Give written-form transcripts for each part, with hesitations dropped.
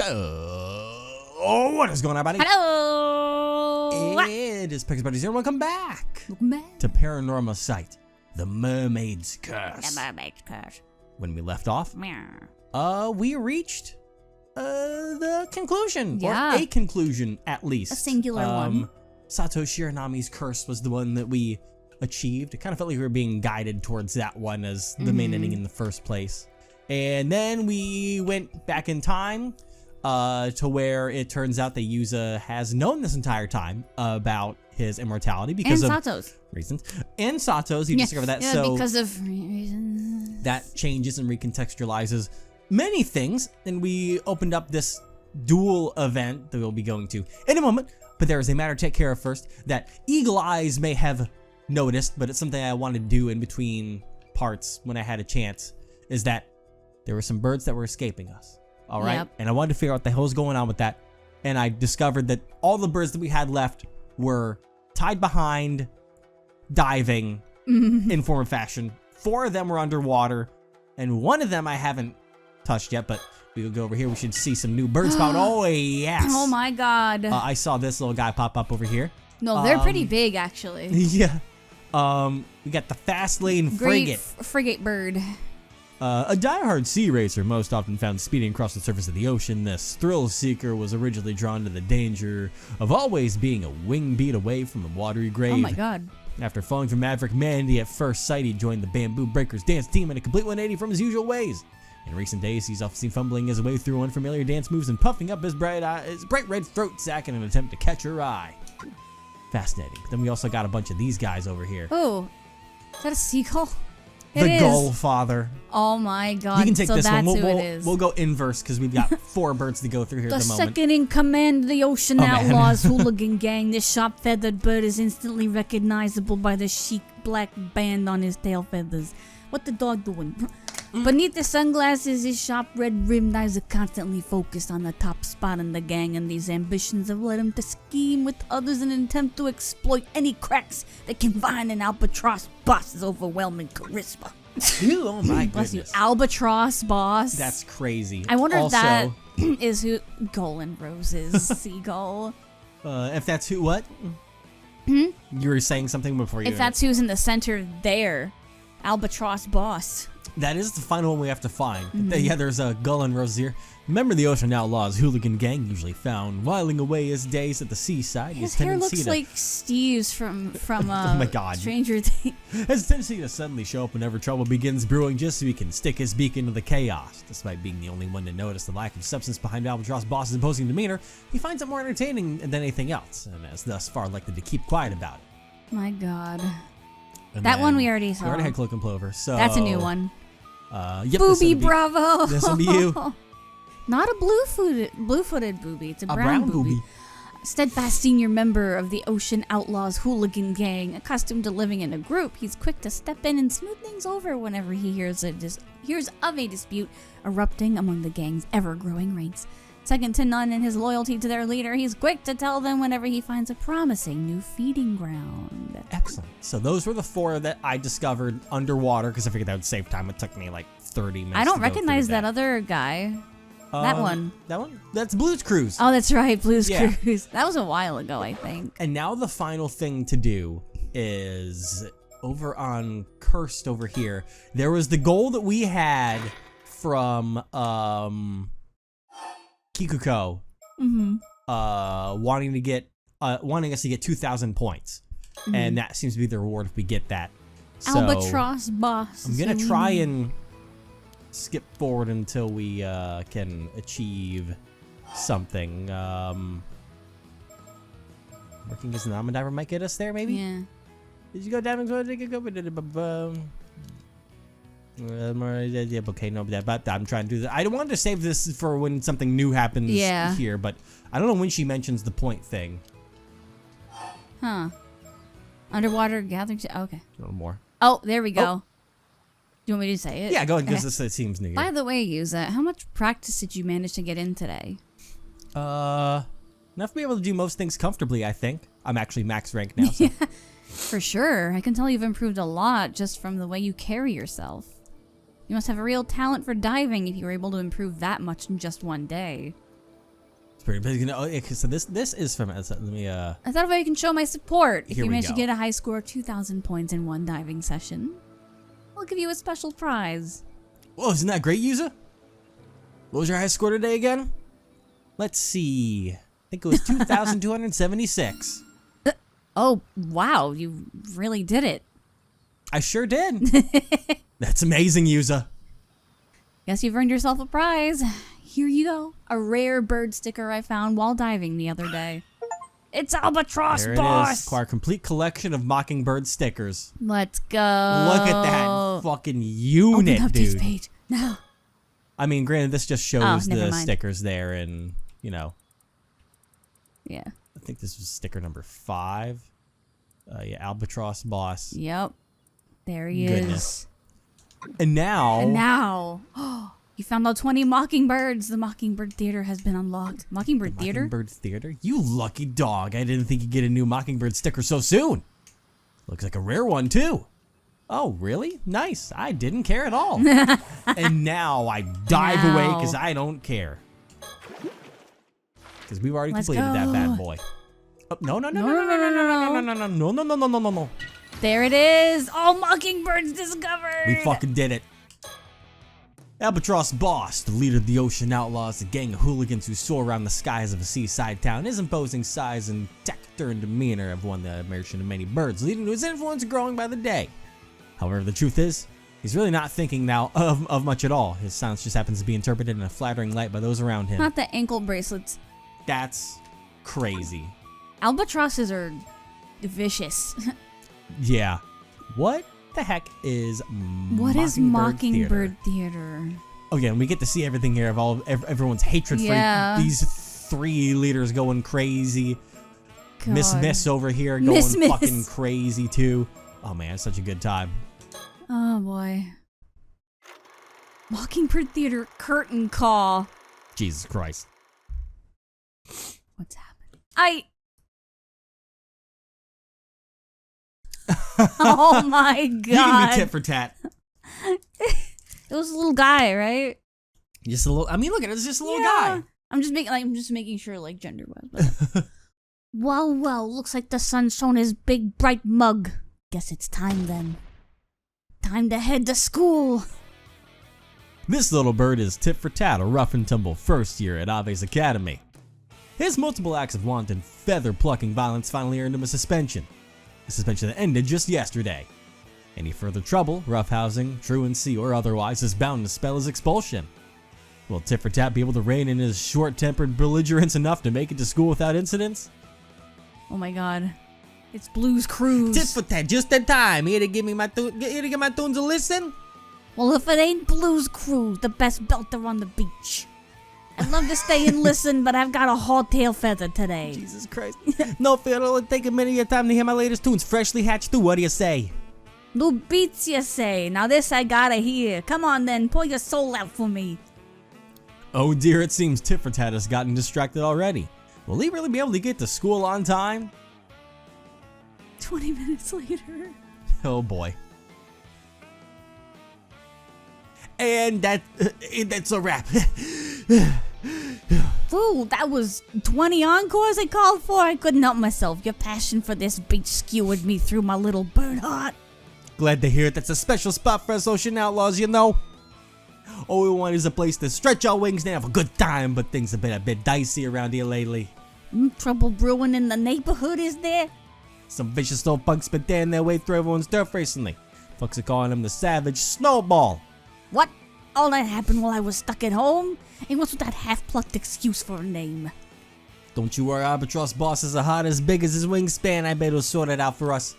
Oh, what is going on, buddy? Hello! It is Pickers Buddies here. Welcome back Welcome to Paranormasight, the Mermaid's Curse. The Mermaid's Curse. When we left off, Meow. we reached the conclusion, Yeah. or a conclusion at least. A singular one. Sato Shiranami's curse was the one that we achieved. It kind of felt like we were being guided towards that one as the main ending in the first place. And then we went back in time to where it turns out that Yuza has known this entire time about his immortality because And of Sato's. reasons. And Sato's, you discover that. Yeah, So because of reasons. that changes and recontextualizes many things. And we opened up this dual event that we'll be going to in a moment. But there is a matter to take care of first that Eagle Eyes may have noticed, but it's something I wanted to do in between parts when I had a chance, is that there were some birds that were escaping us. All right. Yep. And I wanted to figure out what the hell's going on with that. And I discovered that all the birds that we had left were tied behind, diving in form of fashion. 4 of them were underwater, and 1 of them I haven't touched yet, but we'll go over here. We should see some new bird spawn. Oh, yes. Oh my god. I saw this little guy pop up over here. No, they're pretty big actually. Yeah. We got the fast lane frigate. Frigate bird. A diehard sea racer most often found speeding across the surface of the ocean, this thrill seeker was originally drawn to the danger of always being a wing beat away from a watery grave. Oh my god. After falling from Maverick Mandy at first sight, he joined the Bamboo Breakers dance team in a complete 180 from his usual ways. In recent days, he's often seen fumbling his way through unfamiliar dance moves and puffing up his bright red throat sack in an attempt to catch her eye. Fascinating. Then we also got a bunch of these guys over here. Oh, is that a seagull? The Gull Father. Oh my god. You can take so this that's one. who it is. We'll go inverse because we've got 4 birds to go through here The at the moment. second in command of the Ocean man. Outlaws hooligan gang, this sharp-feathered bird is instantly recognizable by the chic black band on his tail feathers. What the dog doing? Beneath the sunglasses, his sharp red rimmed eyes are constantly focused on the top spot in the gang, and these ambitions have led him to scheme with others in an attempt to exploit any cracks that can find an albatross boss's overwhelming charisma. Oh my Bless you, goodness. albatross boss. That's crazy. I wonder also, if that is who Golden Roses seagull. if that's who, what? You were saying something before you. If that's who's in the center there, albatross boss. That is the final one we have to find. Yeah, there's a Gull and Rose here. Remember the Ocean Outlaws hooligan gang usually found whiling away his days at the seaside. His hair looks like Steve's from Oh my God. Stranger Things. Has a tendency to suddenly show up whenever trouble begins brewing just so he can stick his beak into the chaos. Despite being the only one to notice the lack of substance behind Albatross Boss's imposing demeanor, he finds it more entertaining than anything else, and has thus far elected to keep quiet about it. My God. And That then one we already saw. We already had Cloak and Plover, so... That's a new one. Yep, Booby Bravo. This will be you. Not a blue-footed booby. It's a brown booby. Steadfast senior member of the Ocean Outlaws hooligan gang, accustomed to living in a group, he's quick to step in and smooth things over whenever he hears of a dispute erupting among the gang's ever-growing ranks. Second to none in his loyalty to their leader, he's quick to tell them whenever he finds a promising new feeding ground. Excellent. So those were the 4 that I discovered underwater because I figured that would save time. It took me like 30 minutes. I don't to go recognize through that other guy. That one. That one? That's Blue's Cruise. Oh, that's right, Blue's Yeah. Cruise. That was a while ago, I think. And now the final thing to do is over on Cursed over here. There was the goal that we had from Kikuko wanting us to get 2,000 points. And that seems to be the reward if we get that. So Albatross boss. I'm gonna try and skip forward until we can achieve something. Working as an almond diver might get us there, maybe? Yeah. Did you go diving? Okay, no, but I'm trying to do that. I wanted to save this for when something new happens here, but I don't know when she mentions the point thing. Huh. Underwater gathering. Okay. A little more. Oh, there we go. Oh. Do you want me to say it? Yeah, go ahead, because this seems new. By the way, Yuza, how much practice did you manage to get in today? Enough to be able to do most things comfortably, I think. I'm actually max rank now. So. Yeah, for sure. I can tell you've improved a lot just from the way you carry yourself. You must have a real talent for diving if you were able to improve that much in just one day. pretty big. Okay, so this is from. Let me. I thought about you can show my support. If Here you we manage to go. get a high score of 2,000 points in one diving session, I'll give you a special prize. Whoa, isn't that great, user? What was your high score today again? Let's see. I think it was 2,276. Oh, wow. You really did it. I sure did. That's amazing, user. Guess you've earned yourself a prize. Here you go. A rare bird sticker I found while diving the other day. It's Albatross There Boss! it is. Our complete collection of mockingbird stickers. Let's go. Look at that fucking unit, Open up dude. this page. No. I mean, granted, this just shows never the mind. stickers there, and Yeah. I think this was sticker number 5. Yeah, Albatross Boss. Yep. There he Goodness. is. And now, You found all 20 mockingbirds. The Mockingbird Theater has been unlocked. Mockingbird Theater? Mockingbird Theater? You lucky dog. I didn't think you'd get a new Mockingbird sticker so soon. Looks like a rare one, too. Oh, really? Nice. I didn't care at all. And now I dive away because I don't care. Because we've already completed that bad boy. Oh, no. There it is. All mockingbirds discovered. We fucking did it. Albatross Boss, the leader of the Ocean Outlaws, a gang of hooligans who soar around the skies of a seaside town. His imposing size and texture and demeanor have won the admiration of many birds, leading to his influence growing by the day. However, the truth is, he's really not thinking now of much at all. His silence just happens to be interpreted in a flattering light by those around him. Not the ankle bracelets. That's crazy. Albatrosses are vicious. Yeah. What the heck is What is Mockingbird Theater? Theater? Again, we get to see everything here of everyone's hatred for these 3 leaders going crazy. God. Miss over here going Miss. fucking crazy too. Oh man, it's such a good time. Oh boy. Mockingbird Theater curtain call. Jesus Christ. What's happening? Oh my god. You can be tit for tat. It was a little guy, right? Just a little. I mean, look at it. It's just a little guy. I'm just making sure, like, gender wise. Well, looks like the sun's shown his big bright mug. Guess it's time then. Time to head to school. This little bird is tit for tat, a rough and tumble first year at Ave's Academy. His multiple acts of wanton feather plucking violence finally earned him a suspension. A suspension that ended just yesterday. Any further trouble, roughhousing, truancy, or otherwise is bound to spell his expulsion. Will Tit for Tat be able to rein in his short-tempered belligerence enough to make it to school without incidents? Oh my god. It's Blue's Cruise. Tit for Tat, just in time. Here to give my tunes a listen. Well, if it ain't Blue's Cruise, the best belter on the beach. I'd love to stay and listen, but I've got a hardtail feather today. Jesus Christ. No fear, it'll take a minute of your time to hear my latest tunes, freshly hatched through. What do you say? New beats, you say. Now this I gotta hear. Come on then, pour your soul out for me. Oh dear, it seems Tit for Tat has gotten distracted already. Will he really be able to get to school on time? 20 minutes later. Oh boy. And that's a wrap. Ooh, that was 20 encores I called for. I couldn't help myself. Your passion for this beach skewered me through my little bird heart. Glad to hear it. That's a special spot for us Ocean Outlaws, you know. All we want is a place to stretch our wings and have a good time, but things have been a bit dicey around here lately. Trouble brewing in the neighborhood, is there? Some vicious old punks been tearing their way through everyone's turf recently. Folks are calling him the Savage Snowball. What? All that happened while I was stuck at home? And what's with that half-plucked excuse for a name? Don't you worry, Albatross Boss is a heart as big as his wingspan. I bet he'll sort it out for us.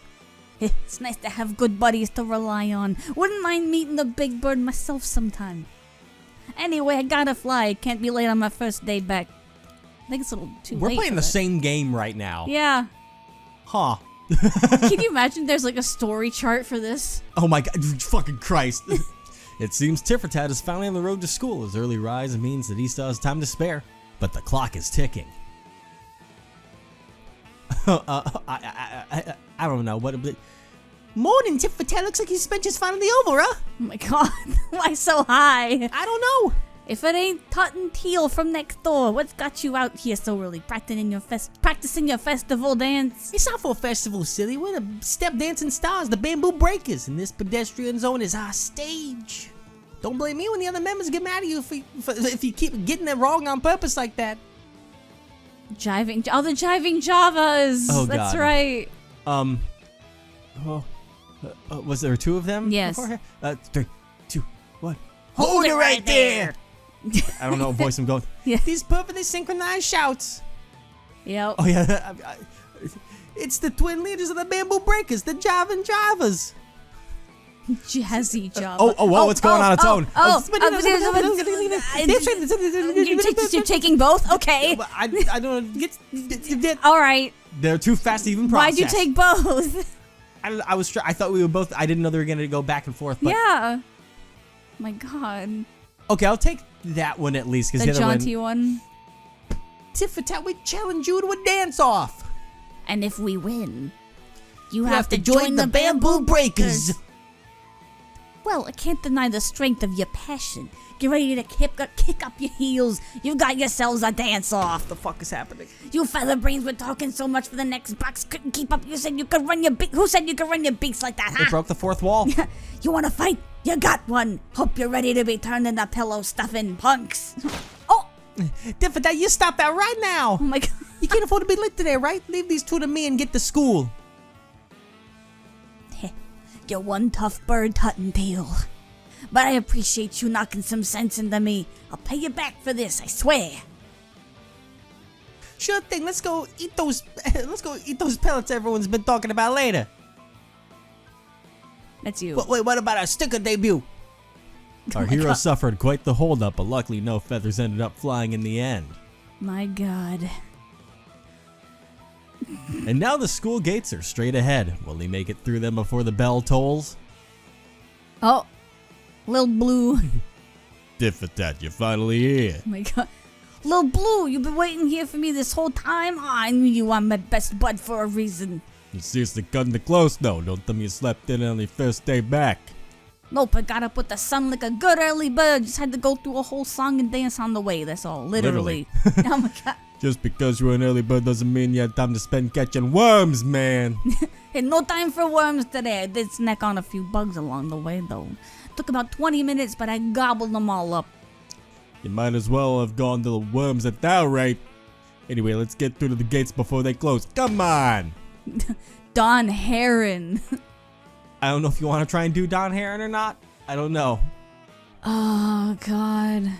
It's nice to have good buddies to rely on. Wouldn't mind meeting the big bird myself sometime. Anyway, I gotta fly. Can't be late on my first day back. I think it's a little too late. We're playing the that. same game right now. Yeah. Huh. Can you imagine there's like a story chart for this? Oh my god, fucking Christ. It seems Tit for Tat is finally on the road to school. His early rise means that he still has time to spare, but the clock is ticking. I don't know what. Morning, Tit for Tat. Looks like his suspension's finally over, huh? Oh my god, why so high? I don't know. If it ain't Tut and Teal from next door, what's got you out here so early, practicing your festival dance? It's not for a festival, silly. We're the step dancing stars, the Bamboo Breakers, and this pedestrian zone is our stage. Don't blame me when the other members get mad at you if you keep getting it wrong on purpose like that. The jiving Javas. Oh, That's God. right. Was there 2 of them? Yes. 3, 2, 1. Hold it right there. I don't know what voice I'm going. Yeah. These perfectly synchronized shouts. Yep. Oh yeah, it's the twin leaders of the Bamboo Breakers, the Jivin' Jivas. Jazzy Java. Oh, what's going on its own? You're taking both? Okay. I don't know. All right. They're too fast to even process. Why'd you take both? I thought we were both. I didn't know they were gonna go back and forth. But, Yeah. My God. Okay, I'll take that one at least because The the other jaunty one. Tit for tat, we challenge you to a dance-off. And if we win, you have have to to join join the the Bamboo Breakers. Well, I can't deny the strength of your passion. Get ready to kick up your heels. You've got yourselves a dance-off. What the fuck is happening? You featherbrains were talking so much for the next box, couldn't keep up. You said you could run your beak. Who said you could run your beaks like that, They huh? broke the 4th wall. You want to fight? You got one. Hope you're ready to be turned into pillow stuffing punks. Oh! Tit for tat, you stop that right now. Oh my God. You can't afford to be late today, right? Leave these 2 to me and get to school. You're one tough bird, Tut and Teal. But I appreciate you knocking some sense into me. I'll pay you back for this, I swear. Sure thing. Let's go eat those. Let's go eat those pellets everyone's been talking about later. That's you. Wait, what about our sticker debut? Our my hero God. suffered quite the holdup, but luckily no feathers ended up flying in the end. My God. And now the school gates are straight ahead. Will he make it through them before the bell tolls? Oh. Lil Blue. Tit for tat, you're finally here. Oh my God. Lil Blue, you've been waiting here for me this whole time? Oh, I knew you were my best bud for a reason. You seriously cutting it close though. Don't tell me you slept in on your first day back. Nope, I got up with the sun like a good early bird. Just had to go through a whole song and dance on the way. That's all. Literally. Oh my God. Just because you're an early bird doesn't mean you had time to spend catching worms, man. Had no time for worms today. I did snack on a few bugs along the way, though. Took about 20 minutes, but I gobbled them all up. You might as well have gone to the worms at that rate. Anyway, let's get through to the gates before they close. Come on! Don Heron. I don't know if you want to try and do Don Heron or not. I don't know. Oh, God.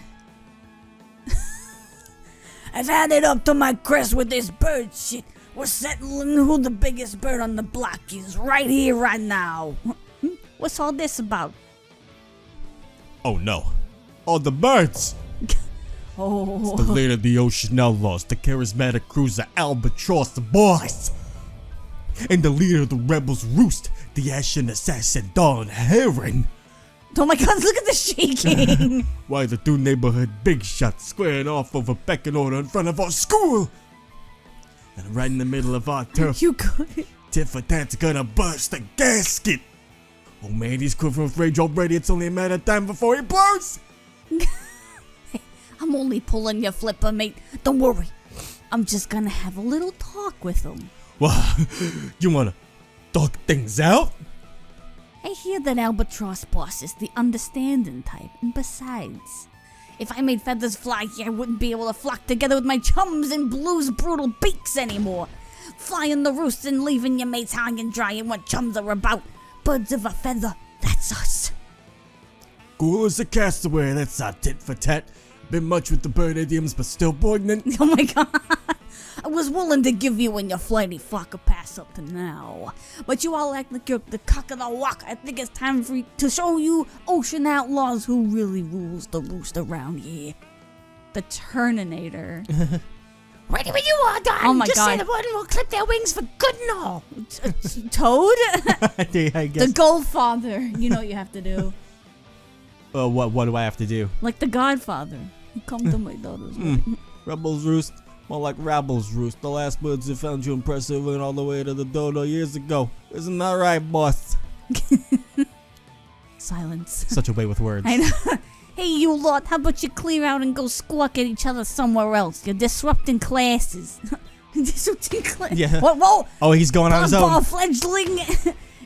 I've had it up to my crest with this bird shit. We're settling who the biggest bird on the block is right here, right now. What's all this about? Oh no. All the birds! Oh. The leader of the Ocean Outlaws, the charismatic cruiser Albatross the Boss. And the leader of the Rebels Roost, the Ashen Assassin Don Heron. Oh my God, look at the shaking. Why the 2 neighborhood big shots squaring off over pecking order in front of our school? And right in the middle of our turf, You could. Tit for tat's gonna burst the gasket. Oh man, he's quivering with rage already. It's only a matter of time before he blows. I'm only pulling your flipper, mate. Don't worry. I'm just gonna have a little talk with him. Well, you wanna talk things out? I hear that Albatross Boss is the understanding type, and besides, if I made feathers fly here, I wouldn't be able to flock together with my chums in Blue's brutal beaks anymore. Flying the roost and leaving your mates high and dry and what chums are about. Birds of a feather, that's us. Cool as a castaway, that's our tit for tat. Been much with the bird idioms, but still poignant. Oh my God. I was willing to give you and your flighty flock a pass up to now. But you all act like you're the cock of the walk. I think it's time for you to show you ocean outlaws who really rules the roost around here. The Turninator. Ready when you are, Don. Oh my Just God. say the word and we'll clip their wings for good and all. Toad? I guess. The Goldfather. You know what you have to do. What do I have to do? Like the Godfather. You come to my daughter's wedding. Rebels Roost? More like Rabbles Roost. The last birds that found you impressive went all the way to the dodo years ago. Isn't that right, boss? Silence. Such a way with words. I know. Hey, you lot, how about you clear out and go squawk at each other somewhere else? You're disrupting classes. Disrupting classes? Yeah. What? Whoa! Oh, he's going on his own. Ball fledgling!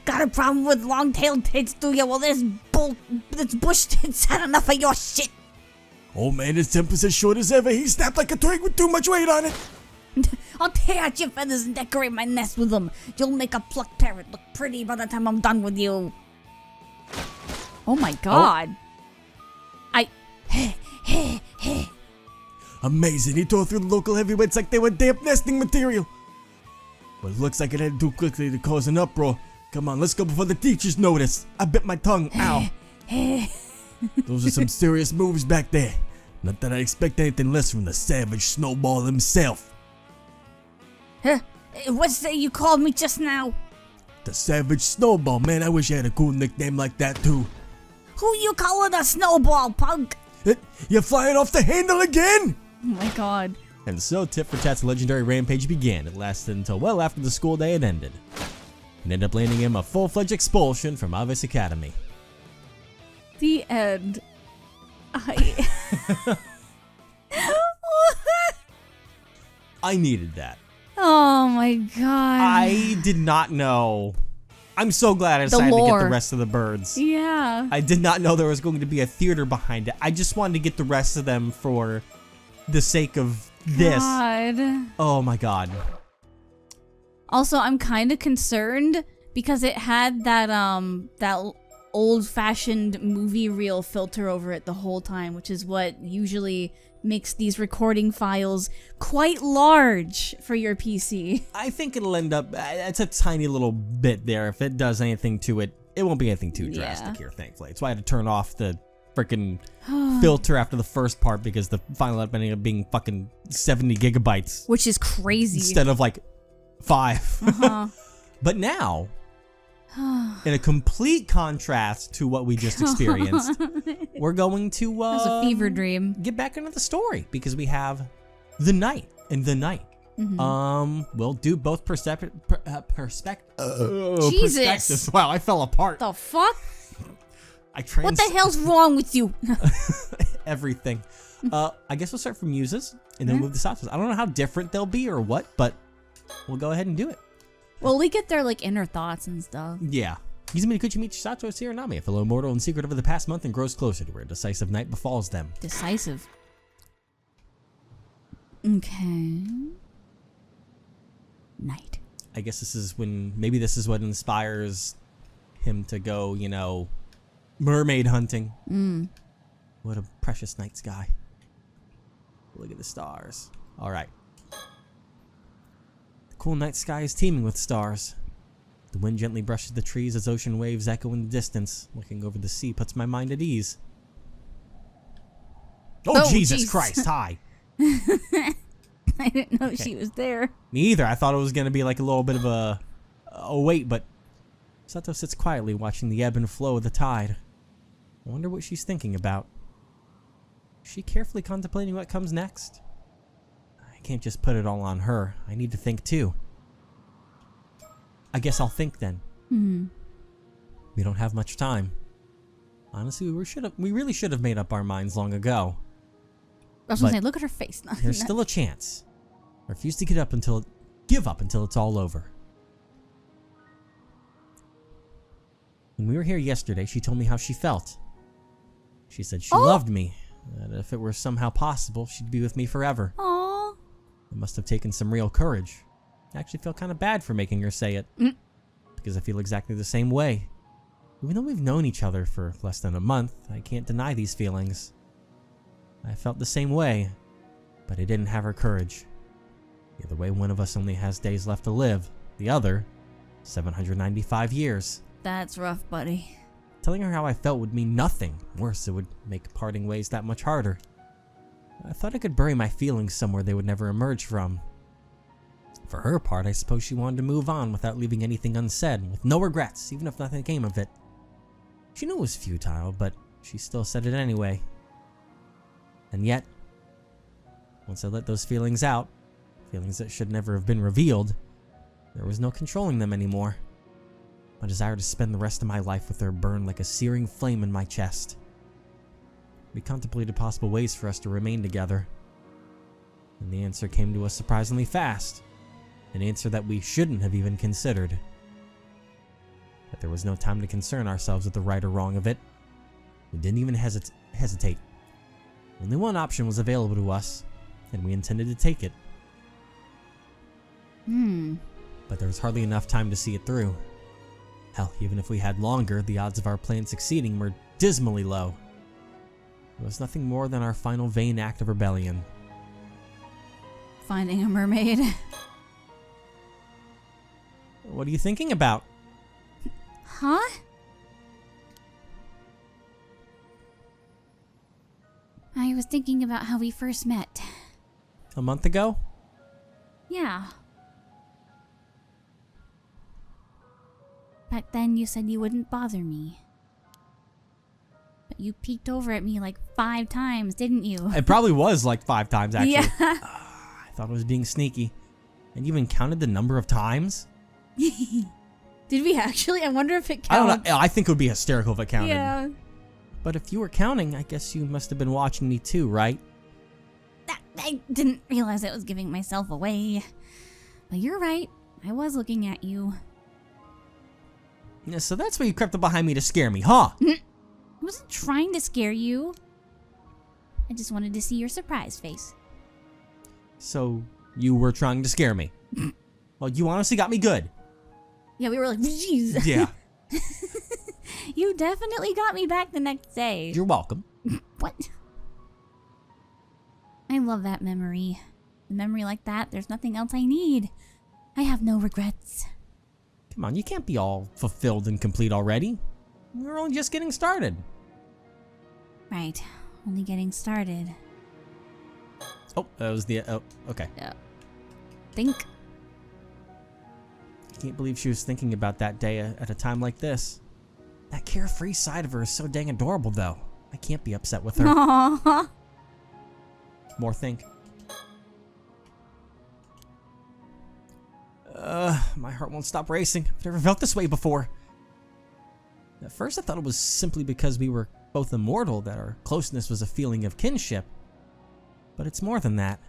Got a problem with long-tailed tits, do ya? Well, this bush tits had enough of your shit. Old man is 10% short as ever. He snapped like a twig with too much weight on it. I'll tear out your feathers and decorate my nest with them. You'll make a plucked parrot look pretty by the time I'm done with you. Oh my god. Amazing. He tore through the local heavyweights like they were damp nesting material. But it looks like it ended too quickly to cause an uproar. Come on, let's go before the teachers notice. I bit my tongue. Ow. Those are some serious moves back there. Not that I expect anything less from the savage Snowball himself. What's that you called me just now? The savage Snowball, man. I wish I had a cool nickname like that too. Who you calling a snowball, punk? You're flying off the handle again? Oh my god. And so Tit for Tat's legendary rampage began. It lasted until well after the school day had ended. It ended up landing him a full-fledged expulsion from Avis Academy. The end. I needed that. Oh my god. I did not know. I'm so glad I decided to get the rest of the birds. Yeah. I did not know there was going to be a theater behind it. I just wanted to get the rest of them for the sake of this. God. Oh my god. Also, I'm kind of concerned because it had that old-fashioned movie reel filter over it the whole time, which is what usually makes these recording files quite large for your PC. I think it'll end up, it's a tiny little bit there. If it does anything to it, it won't be anything too drastic here, thankfully. That's why I had to turn off the freaking filter after the first part because the final ended up being fucking 70 gigabytes. Which is crazy. Instead of like 5. But now, in a complete contrast to what we just experienced, we're going to It was a fever dream. get back into the story because we have the night and the night. We'll do both perspectives. Jesus. Wow, I fell apart. The fuck? What the hell's wrong with you? everything. I guess we'll start from muses and then move to satos. I don't know how different they'll be or what, but we'll go ahead and do it. Well, we get their like inner thoughts and stuff. Yeah. Izumi Kuchimichi Sato is Hiranami, a fellow mortal in secret over the past month and grows closer to where a decisive night befalls them. Decisive. Okay. Night. I guess this is when, maybe this is what inspires him to go, you know, mermaid hunting. What a precious night sky. Look at the stars. All right. The cool night sky is teeming with stars. The wind gently brushes the trees as ocean waves echo in the distance. Looking over the sea puts my mind at ease. Oh, Jesus Christ, hi. I didn't know she was there. Me either. I thought it was going to be like a little bit of a wait, but Sato sits quietly watching the ebb and flow of the tide. I wonder what she's thinking about. Is she carefully contemplating what comes next? I can't just put it all on her. I need to think too. I guess I'll think then. We don't have much time. Honestly, we really should have made up our minds long ago. I was gonna say, look at her face. There's still a chance. I refuse to give up until it's all over. When we were here yesterday, she told me how she felt. She said she loved me, that if it were somehow possible, she'd be with me forever. Aww. It must have taken some real courage. I actually feel kind of bad for making her say it, because I feel exactly the same way. Even though we've known each other for less than a month, I can't deny these feelings. I felt the same way, but I didn't have her courage. Either way, one of us only has days left to live. The other, 795 years. That's rough, buddy. Telling her how I felt would mean nothing. Worse, it would make parting ways that much harder. I thought I could bury my feelings somewhere they would never emerge from. For her part, I suppose she wanted to move on without leaving anything unsaid, with no regrets, even if nothing came of it. She knew it was futile, but she still said it anyway. And yet, once I let those feelings out, feelings that should never have been revealed, there was no controlling them anymore. My desire to spend the rest of my life with her burned like a searing flame in my chest. We contemplated possible ways for us to remain together. And the answer came to us surprisingly fast. An answer that we shouldn't have even considered. But there was no time to concern ourselves with the right or wrong of it. We didn't even hesitate. Only one option was available to us, and we intended to take it. But there was hardly enough time to see it through. Hell, even if we had longer, the odds of our plan succeeding were dismally low. It was nothing more than our final vain act of rebellion. Finding a mermaid. What are you thinking about? Huh? I was thinking about how we first met. A month ago? Yeah. Back then you said you wouldn't bother me. But you peeked over at me like 5 times, didn't you? It probably was like 5 times, actually. Yeah. I thought it was being sneaky. And you even counted the number of times? Did we actually? I wonder if it counts. I don't know. I think it would be hysterical if it counted. Yeah. But if you were counting, I guess you must have been watching me too, right? I didn't realize I was giving myself away. But you're right. I was looking at you. Yeah, so that's why you crept up behind me to scare me, huh? I wasn't trying to scare you. I just wanted to see your surprise face. So you were trying to scare me. Well, you honestly got me good. Yeah, we were like, jeez. Yeah. You definitely got me back the next day. You're welcome. What? I love that memory. A memory like that, there's nothing else I need. I have no regrets. Come on, you can't be all fulfilled and complete already. We're only just getting started. Right. Only getting started. Oh, that was the... Oh, okay. Yeah. Think. I can't believe she was thinking about that day at a time like this. That carefree side of her is so dang adorable, though. I can't be upset with her. Aww. More think. My heart won't stop racing. I've never felt this way before. At first I thought it was simply because we were both immortal that our closeness was a feeling of kinship. But it's more than that.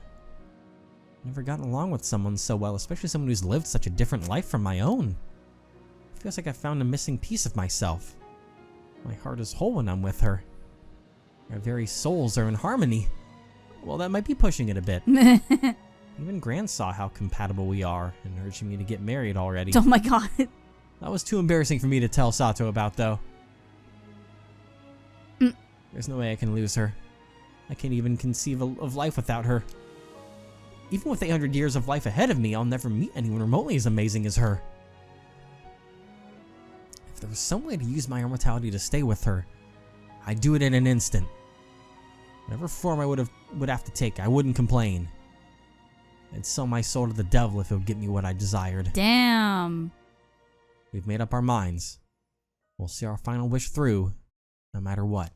I've never gotten along with someone so well, especially someone who's lived such a different life from my own. It feels like I found a missing piece of myself. My heart is whole when I'm with her. Our very souls are in harmony. Well, that might be pushing it a bit. Even Gran saw how compatible we are and urged me to get married already. Oh my god. That was too embarrassing for me to tell Sato about, though. There's no way I can lose her. I can't even conceive of life without her. Even with 800 years of life ahead of me, I'll never meet anyone remotely as amazing as her. If there was some way to use my immortality to stay with her, I'd do it in an instant. Whatever form I would have to take, I wouldn't complain. I'd sell my soul to the devil if it would get me what I desired. Damn. We've made up our minds. We'll see our final wish through, no matter what.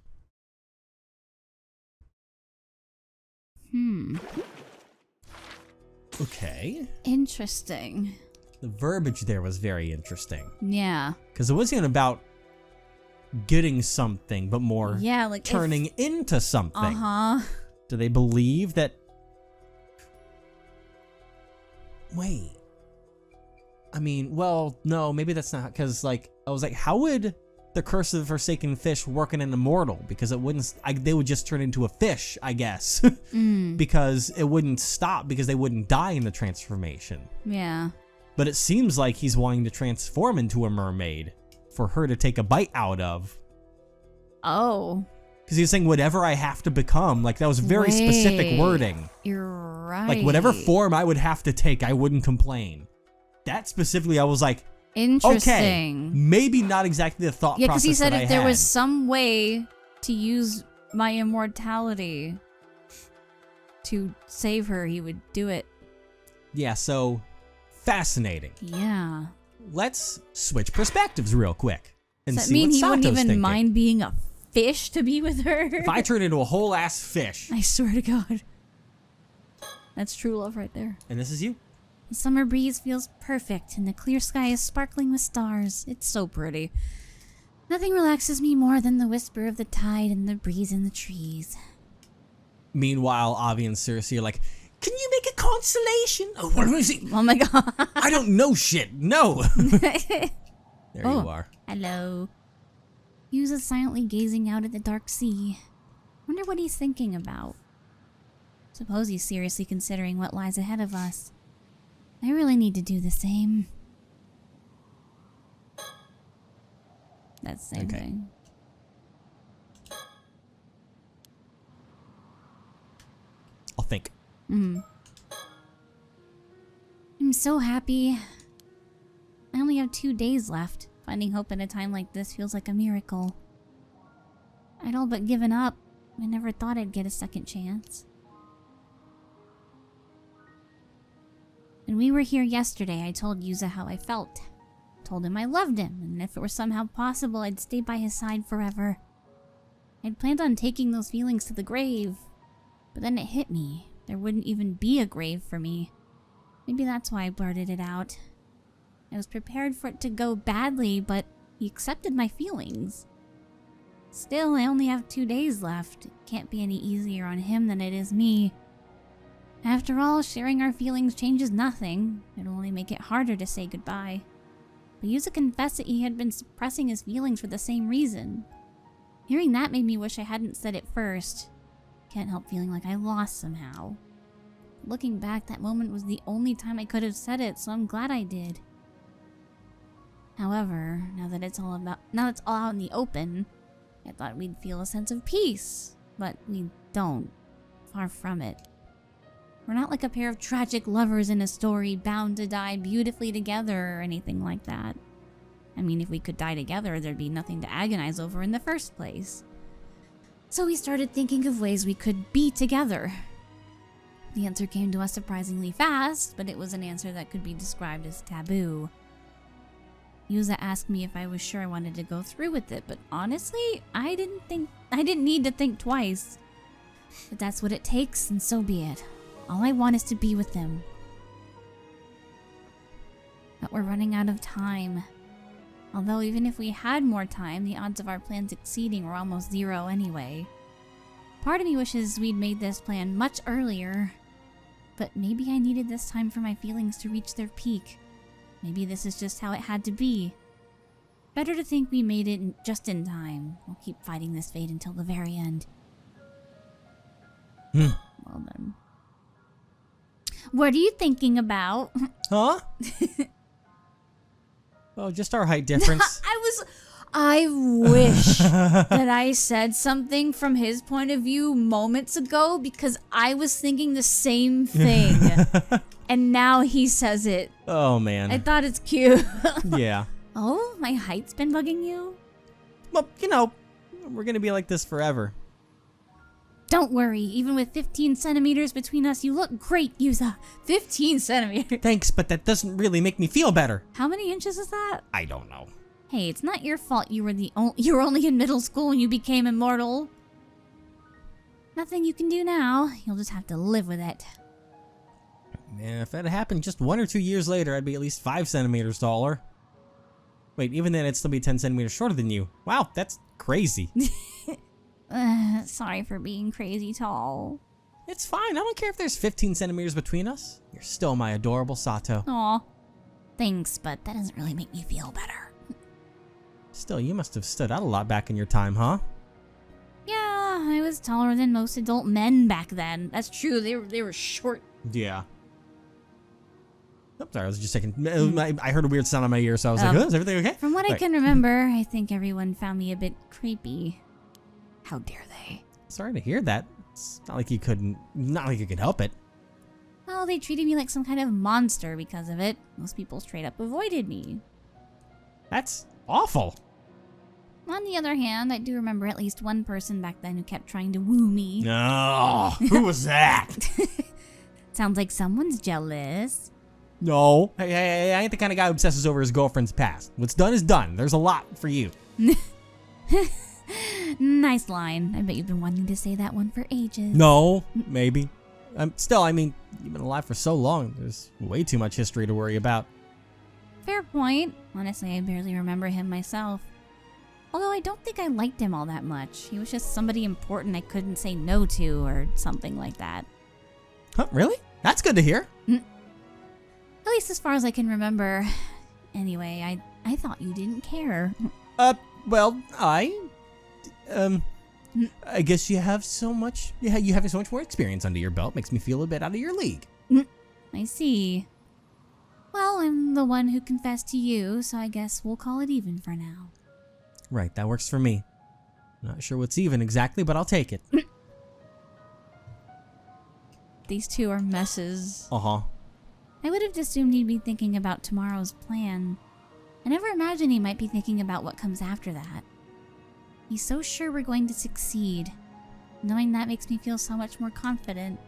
Okay. Interesting. The verbiage there was very interesting. Yeah. Because it wasn't about getting something, but more like turning into something. Uh-huh. Do they believe that... Wait. I mean, well, no, maybe that's not... Because, like, I was like, how would the Curse of the Forsaken Fish work in an immortal? Because it wouldn't... they would just turn into a fish, I guess. Because it wouldn't stop, because they wouldn't die in the transformation. Yeah. But it seems like he's wanting to transform into a mermaid for her to take a bite out of. Oh. Because he's saying whatever I have to become, like that was very specific wording. You're right. Like whatever form I would have to take, I wouldn't complain. That specifically, I was like, interesting. Okay, maybe not exactly the thought process. Yeah, because he said that if there was some way to use my immortality to save her, he would do it. Yeah, so fascinating. Yeah. Let's switch perspectives real quick and Does that see mean what he Sato's wouldn't even thinking. mind being a fish to be with her? If I turn into a whole ass fish, I swear to God. That's true love right there. and this is you. The summer breeze feels perfect and the clear sky is sparkling with stars. It's so pretty. Nothing relaxes me more than the whisper of the tide and the breeze in the trees. Meanwhile, Avi and Cersei are like, can you make a constellation? Oh, what is it? Oh my god. I don't know shit. No. There you are. Hello. Yuza's silently gazing out at the dark sea. Wonder what he's thinking about. Suppose he's seriously considering what lies ahead of us. I really need to do the same. That's the same thing. I'll think. I'm so happy. I only have 2 days left. Finding hope in a time like this feels like a miracle. I'd all but given up. I never thought I'd get a second chance. When we were here yesterday, I told Yuza how I felt. Told him I loved him, and if it were somehow possible, I'd stay by his side forever. I'd planned on taking those feelings to the grave, but then it hit me. There wouldn't even be a grave for me. Maybe that's why I blurted it out. I was prepared for it to go badly, but he accepted my feelings. Still, I only have 2 days left. It can't be any easier on him than it is me. After all, sharing our feelings changes nothing. It'll only make it harder to say goodbye. But Yuza confessed that he had been suppressing his feelings for the same reason. Hearing that made me wish I hadn't said it first. Can't help feeling like I lost somehow. Looking back, that moment was the only time I could have said it, so I'm glad I did. However, now that it's all out in the open, I thought we'd feel a sense of peace, but we don't. Far from it. We're not like a pair of tragic lovers in a story bound to die beautifully together or anything like that. I mean, if we could die together, there'd be nothing to agonize over in the first place. So we started thinking of ways we could be together. The answer came to us surprisingly fast, but it was an answer that could be described as taboo. Yuza asked me if I was sure I wanted to go through with it, but honestly, I didn't need to think twice. But that's what it takes, and so be it. All I want is to be with him. But we're running out of time. Although even if we had more time, the odds of our plan succeeding were almost zero anyway. Part of me wishes we'd made this plan much earlier. But maybe I needed this time for my feelings to reach their peak. Maybe this is just how it had to be. Better to think we made it just in time. We'll keep fighting this fate until the very end. Well then. What are you thinking about? Huh? Oh, just our height difference. I wish that I said something from his point of view moments ago because I was thinking the same thing. And now he says it. Oh, man. I thought it's cute. Yeah. Oh, my height's been bugging you? Well, you know, we're gonna be like this forever. Don't worry, even with 15 centimeters between us, you look great, Yuza. 15 centimeters. Thanks, but that doesn't really make me feel better. How many inches is that? I don't know. Hey, it's not your fault you were only in middle school when you became immortal. Nothing you can do now. You'll just have to live with it. Man, if that had happened just 1 or 2 years later, I'd be at least 5 centimeters taller. Wait, even then, I'd still be 10 centimeters shorter than you. Wow, that's crazy. Sorry for being crazy tall. It's fine. I don't care if there's 15 centimeters between us. You're still my adorable Sato. Aw. Thanks, but that doesn't really make me feel better. Still, you must have stood out a lot back in your time, huh? Yeah, I was taller than most adult men back then. That's true. They were short. Yeah. Oops, sorry, I was just checking. I heard a weird sound on my ear, so I was like, oh, is everything okay? From what I can remember, I think everyone found me a bit creepy. How dare they? Sorry to hear that. It's not like you could help it. Well, they treated me like some kind of monster because of it. Most people straight up avoided me. That's awful. On the other hand, I do remember at least one person back then who kept trying to woo me. No, who was that? Sounds like someone's jealous. No. Hey, I ain't the kind of guy who obsesses over his girlfriend's past. What's done is done. There's a lot for you. Nice line. I bet you've been wanting to say that one for ages. No, maybe. Still, I mean, you've been alive for so long. There's way too much history to worry about. Fair point. Honestly, I barely remember him myself. Although I don't think I liked him all that much. He was just somebody important I couldn't say no to or something like that. Huh, really? That's good to hear. At least as far as I can remember. Anyway, I thought you didn't care. Well, I guess you have so much, you have so much more experience under your belt. Makes me feel a bit out of your league. I see. Well, I'm the one who confessed to you, so I guess we'll call it even for now. Right, that works for me. Not sure what's even exactly, but I'll take it. These two are messes. Uh-huh. I would have assumed he'd be thinking about tomorrow's plan. I never imagined he might be thinking about what comes after that. He's so sure we're going to succeed. Knowing that makes me feel so much more confident.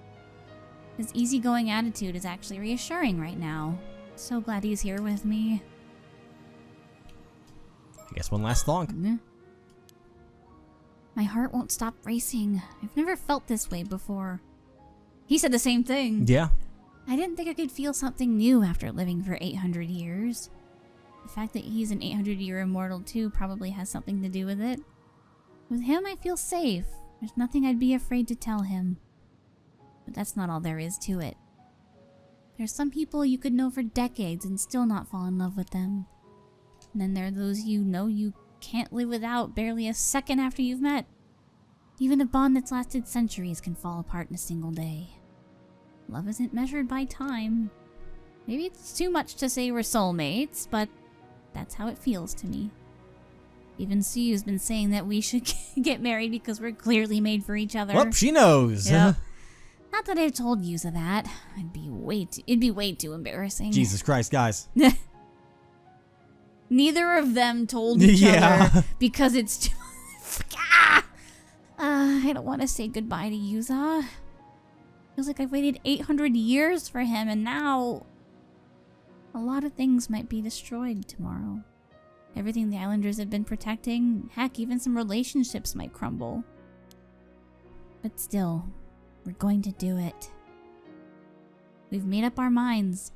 His easygoing attitude is actually reassuring right now. So glad he's here with me. I guess one last thong. My heart won't stop racing. I've never felt this way before. He said the same thing. Yeah. I didn't think I could feel something new after living for 800 years. The fact that he's an 800-year immortal too probably has something to do with it. With him, I feel safe. There's nothing I'd be afraid to tell him. But that's not all there is to it. There's some people you could know for decades and still not fall in love with them. And then there are those you know you can't live without barely a second after you've met. Even a bond that's lasted centuries can fall apart in a single day. Love isn't measured by time. Maybe it's too much to say we're soulmates, but that's how it feels to me. Even Sue's been saying that we should get married because we're clearly made for each other. Well, she knows. Yeah. Not that I've told Yuz of that. It'd be way too embarrassing. Jesus Christ, guys. Neither of them told each other because it's too... I don't want to say goodbye to Yuza. Feels like I've waited 800 years for him, and now a lot of things might be destroyed tomorrow. Everything the Islanders have been protecting, heck, even some relationships might crumble. But still, we're going to do it. We've made up our minds.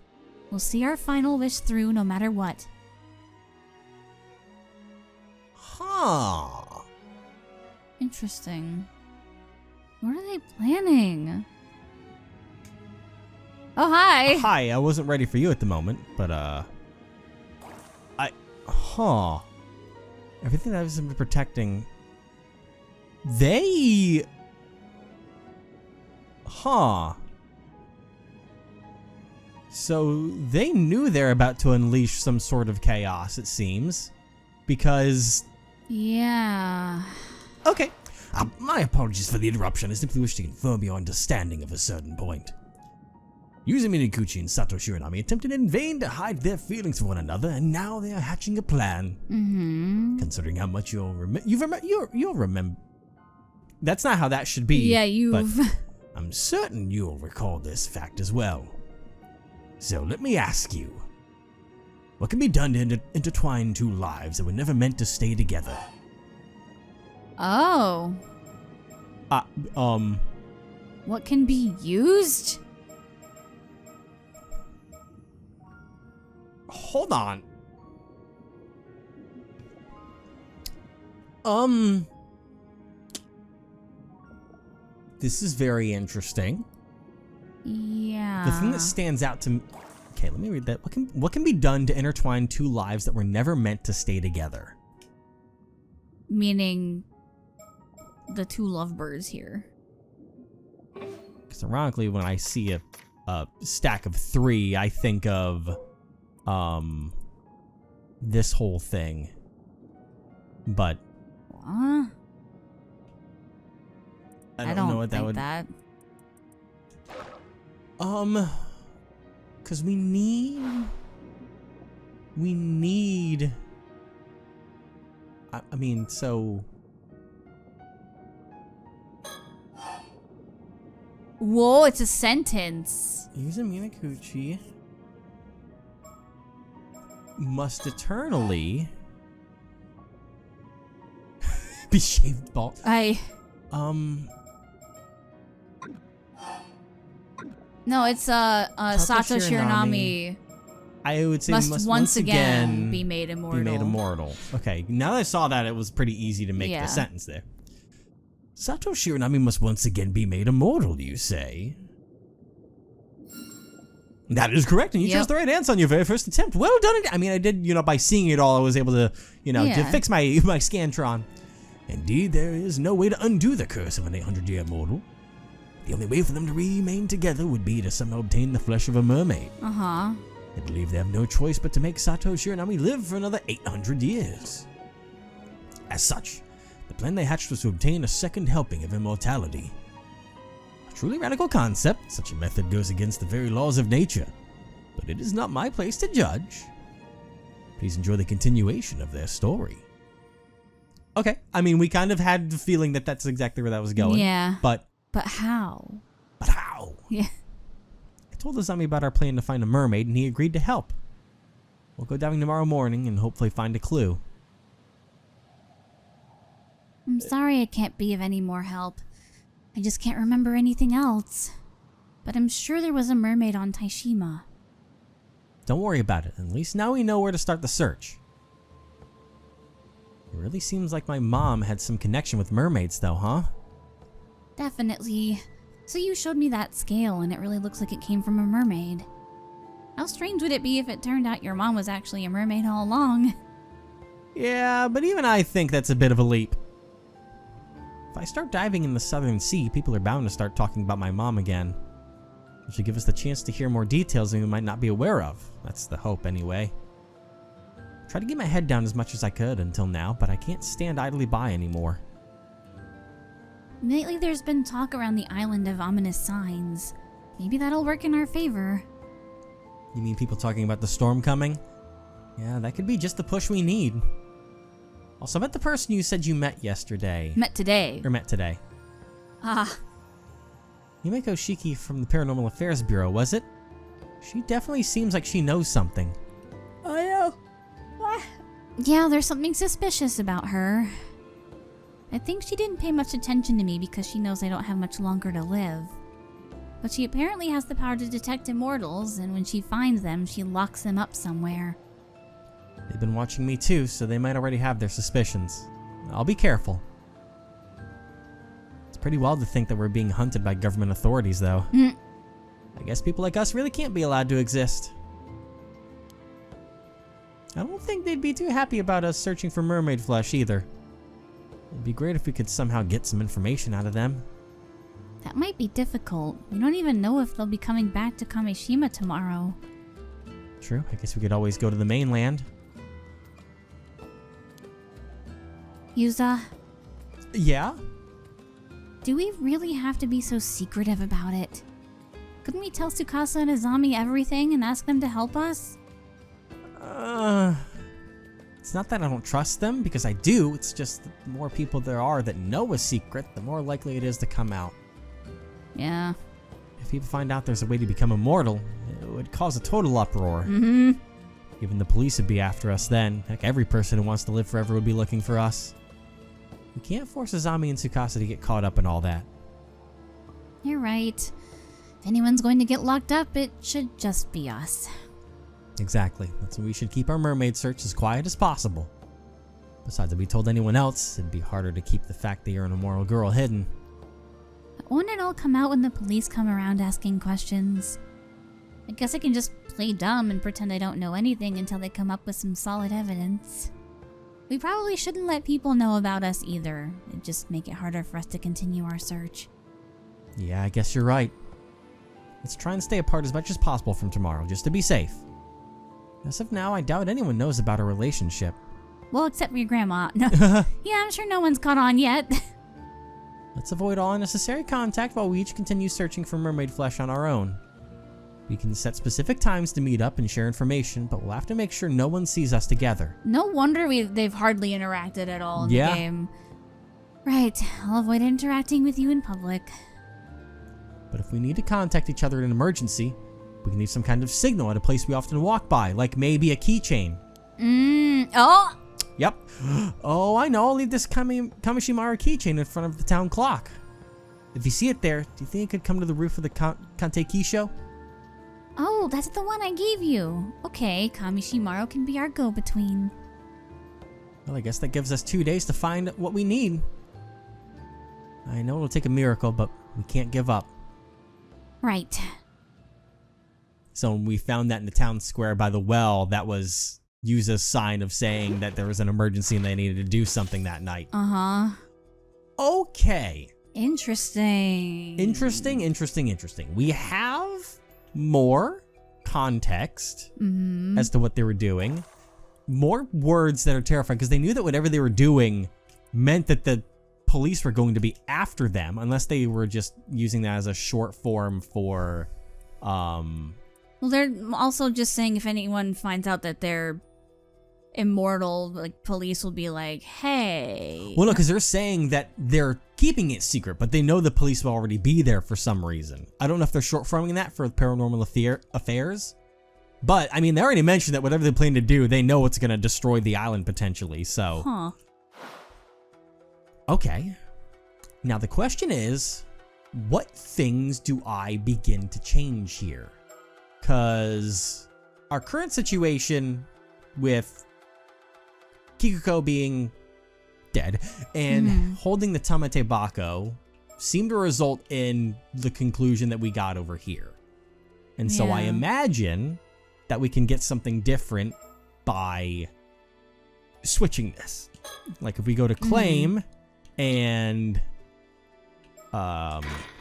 We'll see our final wish through no matter what. Huh. Interesting. What are they planning? Oh, hi! Hi, I wasn't ready for you at the moment, but, everything that I've been protecting... They... So, they knew they're about to unleash some sort of chaos, it seems. Because... Yeah... Okay. My apologies for the interruption. I simply wish to confirm your understanding of a certain point. Yuzu Minikuchi and Sato Shiranami attempted in vain to hide their feelings for one another, and now they are hatching a plan. Considering how much you'll remember. That's not how that should be. Yeah, But I'm certain you'll recall this fact as well. So let me ask you, what can be done to intertwine two lives that were never meant to stay together? Oh. What can be used? Hold on. This is very interesting. Yeah. The thing that stands out to me... Okay, let me read that. What can be done to intertwine two lives that were never meant to stay together? Meaning the two lovebirds here. Because ironically, when I see a stack of 3, I think of this whole thing. But What? I don't know what that would. Because we need. I mean, so. Whoa, it's a sentence. Yuzu Minikuchi must eternally be shaved bald. No, it's Sato Shiranami. I would say must once again be made immortal. Be made immortal. Okay, now that I saw that, it was pretty easy to make the sentence there. Sato Shiranami must once again be made immortal, you say? That is correct, and you chose the right answer on your very first attempt. Well done. I mean, I did, by seeing it all, I was able to, to fix my Scantron. Indeed, there is no way to undo the curse of an 800-year mortal. The only way for them to remain together would be to somehow obtain the flesh of a mermaid. Uh-huh. I believe they have no choice but to make Sato Shiranami live for another 800 years. As such, the plan they hatched was to obtain a second helping of immortality. A truly radical concept, such a method goes against the very laws of nature, but it is not my place to judge. Please enjoy the continuation of their story. Okay, I mean, we kind of had the feeling that that's exactly where that was going. Yeah. But how? But how? Yeah. I told Azami about our plan to find a mermaid, and he agreed to help. We'll go diving tomorrow morning and hopefully find a clue. I'm sorry I can't be of any more help. I just can't remember anything else. But I'm sure there was a mermaid on Taishima. Don't worry about it. At least now we know where to start the search. It really seems like my mom had some connection with mermaids though, huh? Definitely. So you showed me that scale and it really looks like it came from a mermaid. How strange would it be if it turned out your mom was actually a mermaid all along? Yeah, but even I think that's a bit of a leap. If I start diving in the Southern Sea, people are bound to start talking about my mom again. It should give us the chance to hear more details that we might not be aware of. That's the hope anyway. Tried to get my head down as much as I could until now, but I can't stand idly by anymore. Lately there's been talk around the island of ominous signs. Maybe that'll work in our favor. You mean people talking about the storm coming? Yeah, that could be just the push we need. Also, I met the person you said you met yesterday. Met today. Ah. Yumeko Shiki from the Paranormal Affairs Bureau, was it? She definitely seems like she knows something. Oh, yeah. What? Yeah, there's something suspicious about her. I think she didn't pay much attention to me because she knows I don't have much longer to live. But she apparently has the power to detect immortals, and when she finds them, she locks them up somewhere. They've been watching me too, so they might already have their suspicions. I'll be careful. It's pretty wild to think that we're being hunted by government authorities, though. I guess people like us really can't be allowed to exist. I don't think they'd be too happy about us searching for mermaid flesh either. It'd be great if we could somehow get some information out of them. That might be difficult. We don't even know if they'll be coming back to Kamishima tomorrow. True, I guess we could always go to the mainland. Yuza? Yeah? Do we really have to be so secretive about it? Couldn't we tell Tsukasa and Azami everything and ask them to help us? It's not that I don't trust them, because I do. It's just the more people there are that know a secret, the more likely it is to come out. Yeah. If people find out there's a way to become immortal, it would cause a total uproar. Even the police would be after us then. Heck, every person who wants to live forever would be looking for us. We can't force Azami and Tsukasa to get caught up in all that. You're right. If anyone's going to get locked up, it should just be us. Exactly. That's why we should keep our mermaid search as quiet as possible. Besides, if we told anyone else, it'd be harder to keep the fact that you're an immoral girl hidden. Won't it all come out when the police come around asking questions? I guess I can just play dumb and pretend I don't know anything until they come up with some solid evidence. We probably shouldn't let people know about us either. It'd just make it harder for us to continue our search. Yeah, I guess you're right. Let's try and stay apart as much as possible from tomorrow, just to be safe. As of now, I doubt anyone knows about our relationship. Well, except for your grandma. No. Yeah, I'm sure no one's caught on yet. Let's avoid all unnecessary contact while we each continue searching for mermaid flesh on our own. We can set specific times to meet up and share information, but we'll have to make sure no one sees us together. No wonder they've hardly interacted at all in the game. Right, I'll avoid interacting with you in public. But if we need to contact each other in an emergency, we can leave some kind of signal at a place we often walk by, like maybe a keychain. Oh! Yep. Oh, I know. I'll leave this Kamishimara keychain in front of the town clock. If you see it there, do you think it could come to the roof of the Kante Kisho? Oh, Oh, that's the one I gave you. Okay, Kamishimaru can be our go-between. Well, I guess that gives us 2 days to find what we need. I know it'll take a miracle, but we can't give up. Right. So when we found that in the town square by the well, that was Yuza's sign of saying that there was an emergency and they needed to do something that night. Uh-huh. Okay. Interesting. Interesting. We have more context as to what they were doing. More words that are terrifying because they knew that whatever they were doing meant that the police were going to be after them unless they were just using that as a short form for Well, they're also just saying if anyone finds out that they're immortal, like, police will be like, hey. Well, no, because they're saying that they're keeping it secret, but they know the police will already be there for some reason. I don't know if they're short forming that for paranormal affairs, but, I mean, they already mentioned that whatever they plan to do, they know it's going to destroy the island potentially, so. Huh. Okay. Now, the question is, what things do I begin to change here? Because our current situation with Kikuko being dead and holding the Tamate Bako seemed to result in the conclusion that we got over here. And so I imagine that we can get something different by switching this. Like if we go to claim and I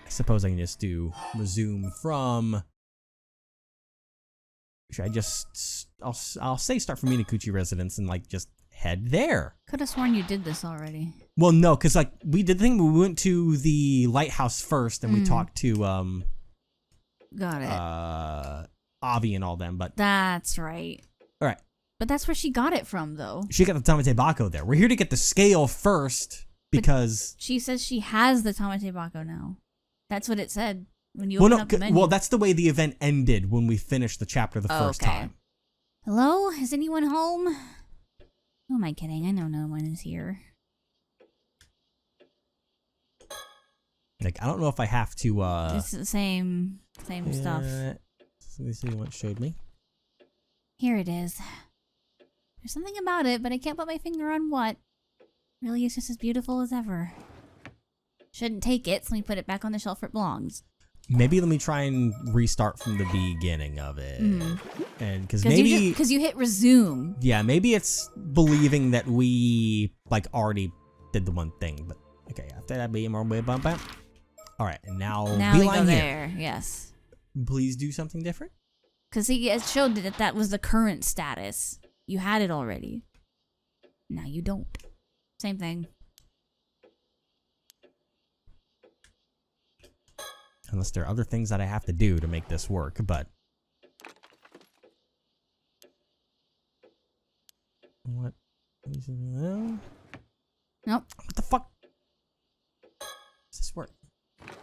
suppose I can just do resume from. Should I just I'll say start from Minakuchi residence and like just head there. Could have sworn you did this already. Well, no, because like we did the thing. We went to the lighthouse first, and we talked to Got it. Avi and all them. But that's right. All right. But that's where she got it from, though. She got the Tamate Bako there. We're here to get the scale first because she says she has the Tamate Bako now. That's what it said when you opened up the menu. Well, that's the way the event ended when we finished the chapter the first time. Hello? Is anyone home? Who am I kidding? I know no one is here. Like, I don't know if I have to, It's the same stuff. Let me see what it showed me. Here it is. There's something about it, but I can't put my finger on what. Really, it's just as beautiful as ever. Shouldn't take it, so let me put it back on the shelf where it belongs. Maybe let me try and restart from the beginning of it. And because maybe... Because you hit resume. Yeah, maybe it's believing that we, like, already did the one thing. But, okay, after that, be more bump up. All right, and now we go there, yes. Please do something different. Because it showed that that was the current status. You had it already. Now you don't. Same thing. Unless there are other things that I have to do to make this work, but... What? Nope. What the fuck? Does this work?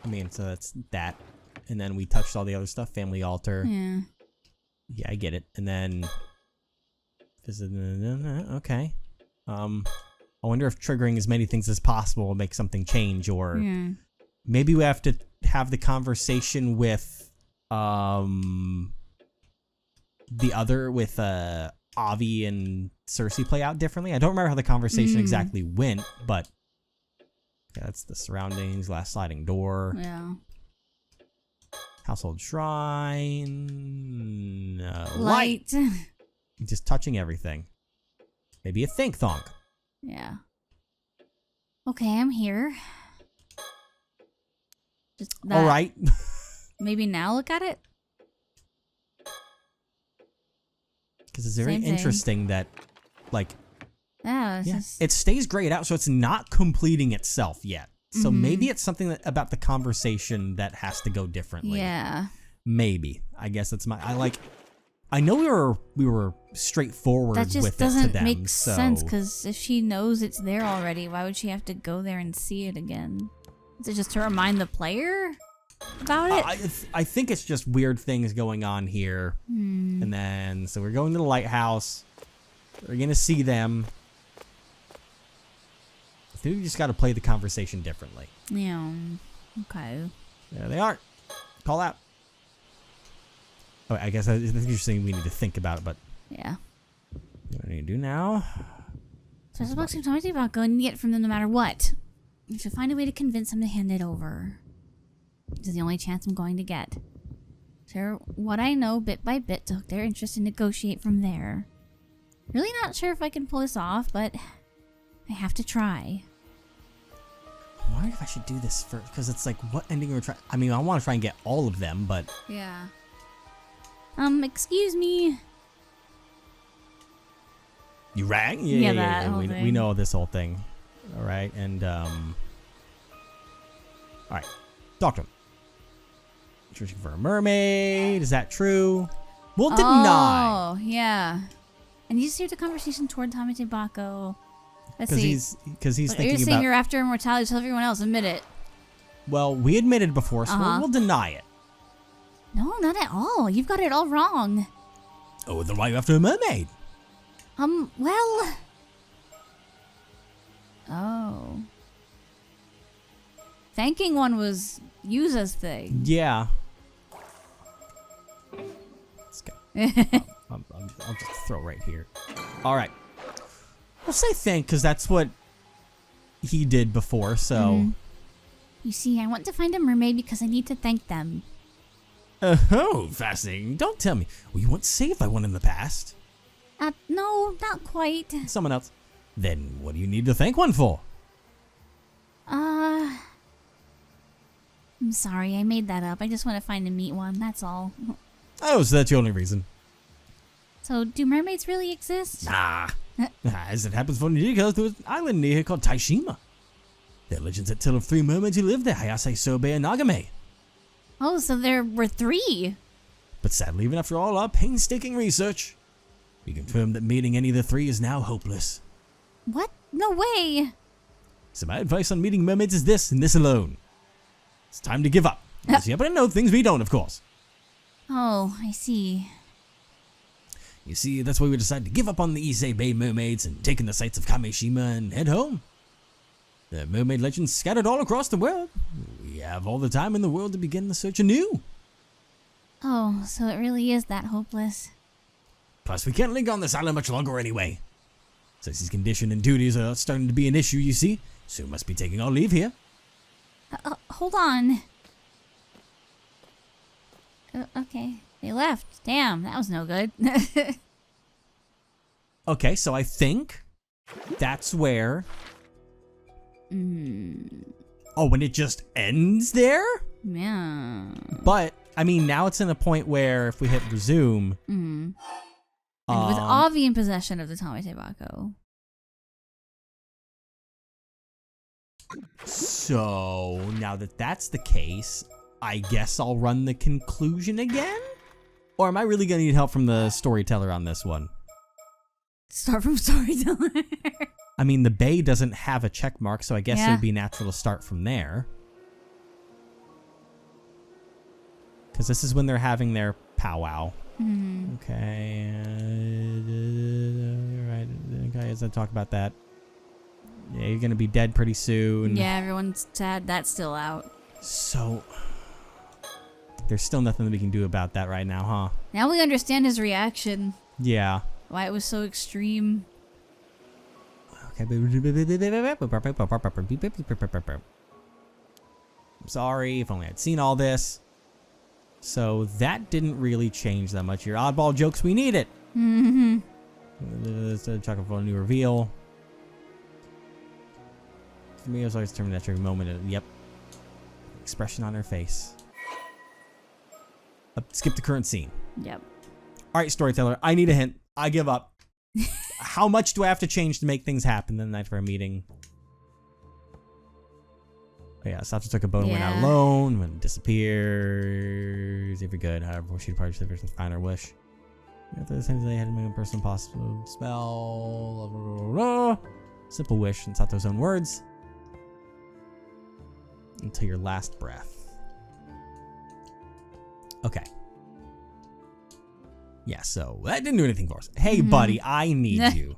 I mean, so that's that. And then we touched all the other stuff. Family altar. Yeah. Yeah, I get it. And then... Okay. I wonder if triggering as many things as possible will make something change, or maybe we have to have the conversation with the other with Avi and Cersei play out differently. I don't remember how the conversation exactly went, but yeah, that's the surroundings. Glass sliding door. Yeah. Household shrine. Light. Just touching everything. Maybe a think thonk. Yeah. Okay, I'm here. Just that. All right. Maybe now look at it. Because it's very interesting that, like, it stays grayed out, so it's not completing itself yet. So maybe it's something that, about the conversation that has to go differently. Yeah. Maybe. I guess that's my. I know we were straightforward with it to them. That just doesn't make sense, because if she knows it's there already, why would she have to go there and see it again? Is it just to remind the player about it? I think it's just weird things going on here. And then, so we're going to the lighthouse. We're going to see them. I think we just got to play the conversation differently. Yeah. Okay. There they are. Call out. Oh, I guess I think you're saying we need to think about it, but Yeah. what do you do now? So this box of Tommy Baco and get it from them no matter what. I should find a way to convince them to hand it over. This is the only chance I'm going to get. Share what I know bit by bit to hook their interest and negotiate from there. Really not sure if I can pull this off, but I have to try. I wonder if I should do this first, because it's like, what ending we're trying. I mean, I want to try and get all of them, but. Yeah. Excuse me. You rang? Yeah, that whole we thing. know this whole thing. All right, and all right, Doctor. Searching for a mermaid. Is that true? We'll deny. Oh, yeah. And you steered the conversation toward Tommy Baco. Let's Because see. he's But thinking you're saying about. you're after immortality, so everyone else admit it. Well, we admitted before, so Uh-huh. we'll deny it. No, not at all. You've got it all wrong. Oh, then why are you after a mermaid? Well. Oh. Thanking one was Yuza's thing. Yeah. Let's go. I'll just throw right here. All right. We'll say thank, because that's what he did before, so. You see, I want to find a mermaid because I need to thank them. Oh, fascinating. Don't tell me. Well, you weren't saved by one in the past. No, not quite. Someone else. Then what do you need to thank one for? I'm sorry, I made that up. I just want to find a meet one, that's all. Oh, so that's the only reason. So, do mermaids really exist? Nah. As it happens for Nijikas, there was an island near here called Taishima. There are legends that tell of 3 mermaids who lived there, Hayase, Sobe, and Nagame. Oh, so there were 3. But sadly, even after all our painstaking research, we confirmed that meeting any of the 3 is now hopeless. What? No way! So my advice on meeting mermaids is this, and this alone. It's time to give up. Unless you happen to know things we don't, of course. Oh, I see. You see, that's why we decided to give up on the Issei Bay mermaids and take in the sights of Kameshima and head home. There are mermaid legends scattered all across the world. We have all the time in the world to begin the search anew. Oh, so it really is that hopeless. Plus, we can't linger on this island much longer anyway. Ceci's condition and duties are starting to be an issue, you see. Soon must be taking our leave here. Hold on. Okay, they left. Damn, that was no good. Okay, so I think that's where... Oh, when it just ends there? Yeah. But, I mean, now it's in a point where if we hit resume... And with Avi in possession of the Tommy Baco. So, now that that's the case, I guess I'll run the conclusion again? Or am I really going to need help from the storyteller on this one? Start from Storyteller. I mean, the bay doesn't have a check mark, so I guess it Yeah. would be natural to start from there. Because this is when they're having their powwow. Okay. Right. Okay, as I talk about that. Yeah, you're going to be dead pretty soon. Yeah, everyone's sad that's still out. So, there's still nothing that we can do about that right now, huh? Now we understand his reaction. Yeah. Why it was so extreme. Okay. I'm sorry, if only I'd seen all this. So that didn't really change that much. Your oddball jokes, we need it. Let's check for a new reveal. For me, it was always determined that every moment. Yep. Expression on her face. Skip the current scene. Yep. All right, storyteller. I need a hint. I give up. How much do I have to change to make things happen the night for a meeting? Oh, yeah, Sasha took a boat and went out Yeah. alone. When it disappears. If you're good, however, she'd probably just have to find her wish. After the same day, had to make a personal possible spell. Blah, blah, blah, blah. Simple wish in Sato's own words. Until your last breath. Okay. Yeah, so that didn't do anything for us. Hey, buddy, I need you.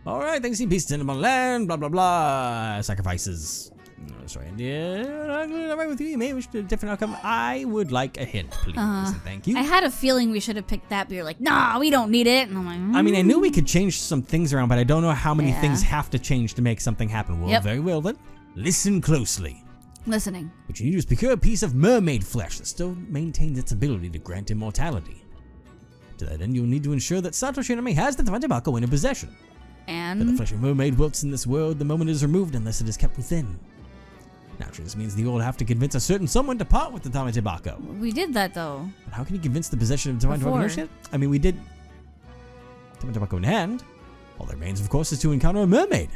All right, thanks. Peace to my land. Blah blah blah. Sacrifices. No, sorry. Yeah, right with you. You may wish to a different outcome. I would like a hint, please. Thank you. I had a feeling we should have picked that, but you're like, nah, we don't need it. And I'm like, I mean, I knew we could change some things around, but I don't know how many Yeah. things have to change to make something happen. Well, very well then. Listen closely. Listening. What you need to procure a piece of mermaid flesh that still maintains its ability to grant immortality. To that end, you'll need to ensure that Satoshi Nami has the tobacco in possession. And That the flesh of mermaid wilts in this world the moment it is removed unless it is kept within. Naturally, this means that you will have to convince a certain someone to part with the tobacco. we did that though. But how can you convince the possession of tobacco? Before. No shit? I mean, we did tobacco in hand. All that remains, of course, is to encounter a mermaid.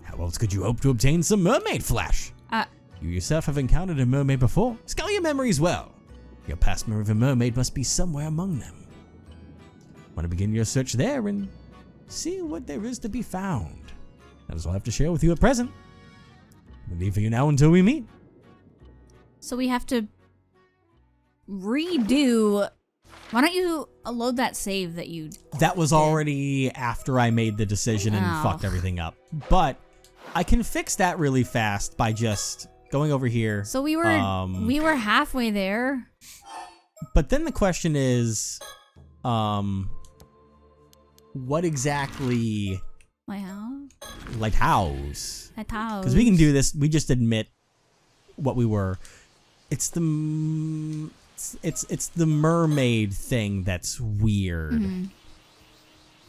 How else could you hope to obtain some mermaid flesh? You yourself have encountered a mermaid before. Scour your memories well. Your past memory of a mermaid must be somewhere among them. Want to begin your search there and see what there is to be found. That is all I have to share with you at present. I'll leave for you now until we meet. So we have to redo. Why don't you load that save that you... That was already after I made the decision and fucked everything up. But I can fix that really fast by just going over here. So we were halfway there. But then the question is, what exactly... Lighthouse? Because we can do this. We just admit what we were. It's the mermaid thing that's weird. Mm-hmm.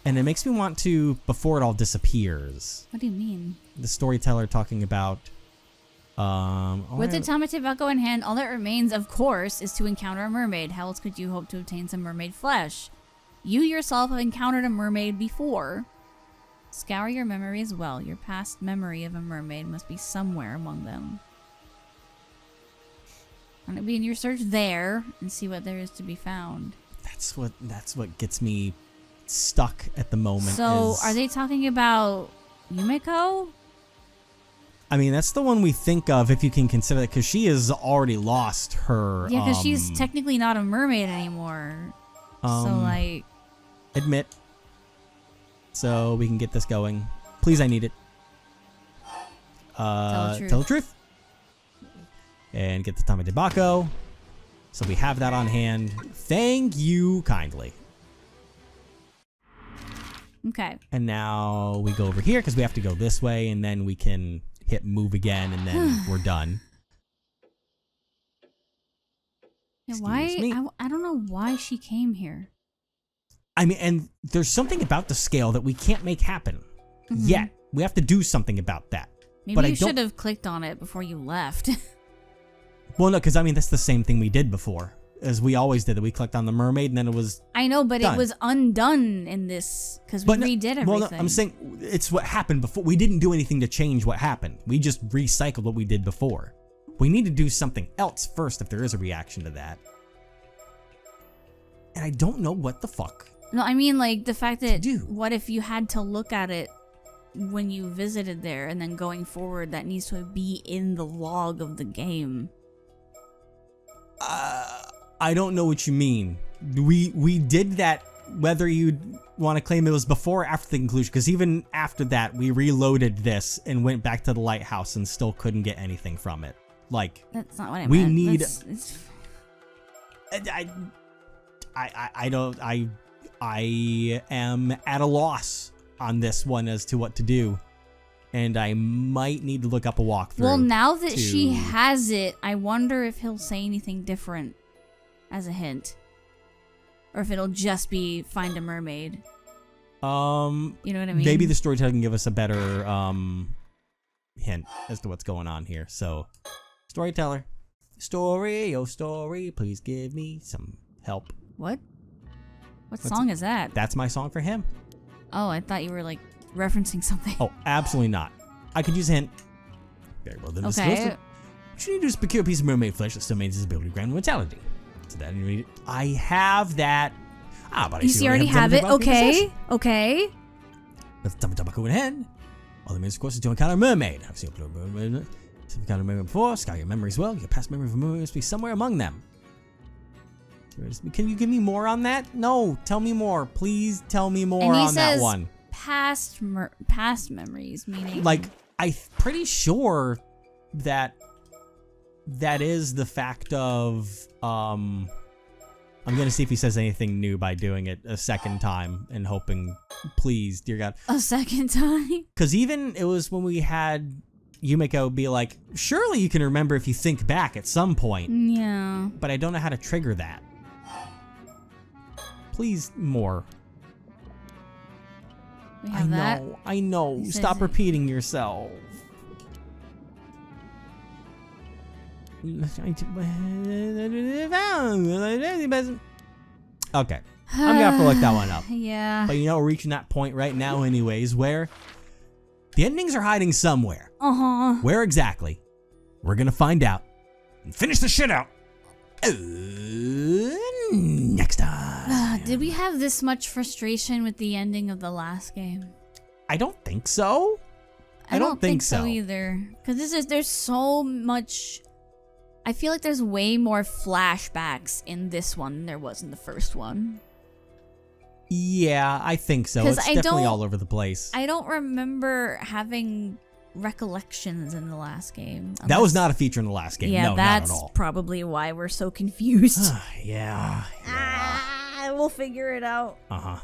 And it makes me want to, before it all disappears. What do you mean? The storyteller talking about with the tobacco in hand, all that remains, of course, is to encounter a mermaid. How else could you hope to obtain some mermaid flesh? You yourself have encountered a mermaid before. Scour your memory as well. Your past memory of a mermaid must be somewhere among them. And it'll be in your search there and see what there is to be found. That's what gets me stuck at the moment. So, are they talking about Yumiko? I mean, that's the one we think of if you can consider that, because she has already lost her. Yeah, because she's technically not a mermaid anymore. So, like... Admit. So we can get this going. Please, I need it. Tell the truth. And get the tobacco. So we have that on hand. Thank you kindly. Okay. And now we go over here because we have to go this way, and then we can hit move again, and then we're done. Yeah, why? I don't know why she came here. I mean, and there's something about the scale that we can't make happen yet. We have to do something about that. Maybe but you should have clicked on it before you left. Well, no, because I mean, that's the same thing we did before. As we always did, that we clicked on the mermaid and then it was I know, but done. It was undone in this because we redid everything. Well, no, I'm saying it's what happened before. We didn't do anything to change what happened. We just recycled what we did before. We need to do something else first if there is a reaction to that. And I don't know what the fuck. No, I mean like the fact that what if you had to look at it when you visited there and then going forward that needs to be in the log of the game. I don't know what you mean. We did that whether you want to claim it was before or after the conclusion, because even after that we reloaded this and went back to the lighthouse and still couldn't get anything from it. Like that's not what I we meant. need I am at a loss on this one as to what to do. And I might need to look up a walkthrough. Well, now that she has it, I wonder if he'll say anything different as a hint. Or if it'll just be find a mermaid. You know what I mean? Maybe the storyteller can give us a better hint as to what's going on here. So, storyteller. Story, oh story, please give me some help. What? What song is that? That's my song for him. Oh, I thought you were like referencing something. Oh, absolutely not. I could use a hint. Very well, then. Okay. What you need to do is procure a piece of mermaid flesh that still maintains its ability to grant immortality. So that I have that. But I you already have it. Okay. Okay. With tobacco in hand. All the means, of course, is to encounter a mermaid. I've seen a mermaid. If you've encountered a mermaid before, scour your memory as well. Your past memory of a mermaid must be somewhere among them. Can you give me more on that? No, tell me more. Please tell me more on that one. Past memories, meaning like I'm pretty sure that is the fact of I'm gonna see if he says anything new by doing it a second time and hoping, please, dear God. A second time? Because even it was when we had Yumiko be like, surely you can remember if you think back at some point. Yeah. But I don't know how to trigger that. Please, more. We have that. I know. It Stop says- repeating yourself. Okay. I'm gonna have to look that one up. Yeah. But you know, we're reaching that point right now anyways where the endings are hiding somewhere. Uh-huh. Where exactly? We're gonna find out and finish the shit out. Next time. Did we have this much frustration with the ending of the last game? I don't think so. I don't think so either. Because there's so much. I feel like there's way more flashbacks in this one than there was in the first one. Yeah, I think so. 'Cause It's I definitely don't- all over the place. I don't remember having recollections in the last game. That was not a feature in the last game. Yeah, No, that's not at all. probably why we're so confused. Yeah. We'll figure it out. Uh-huh.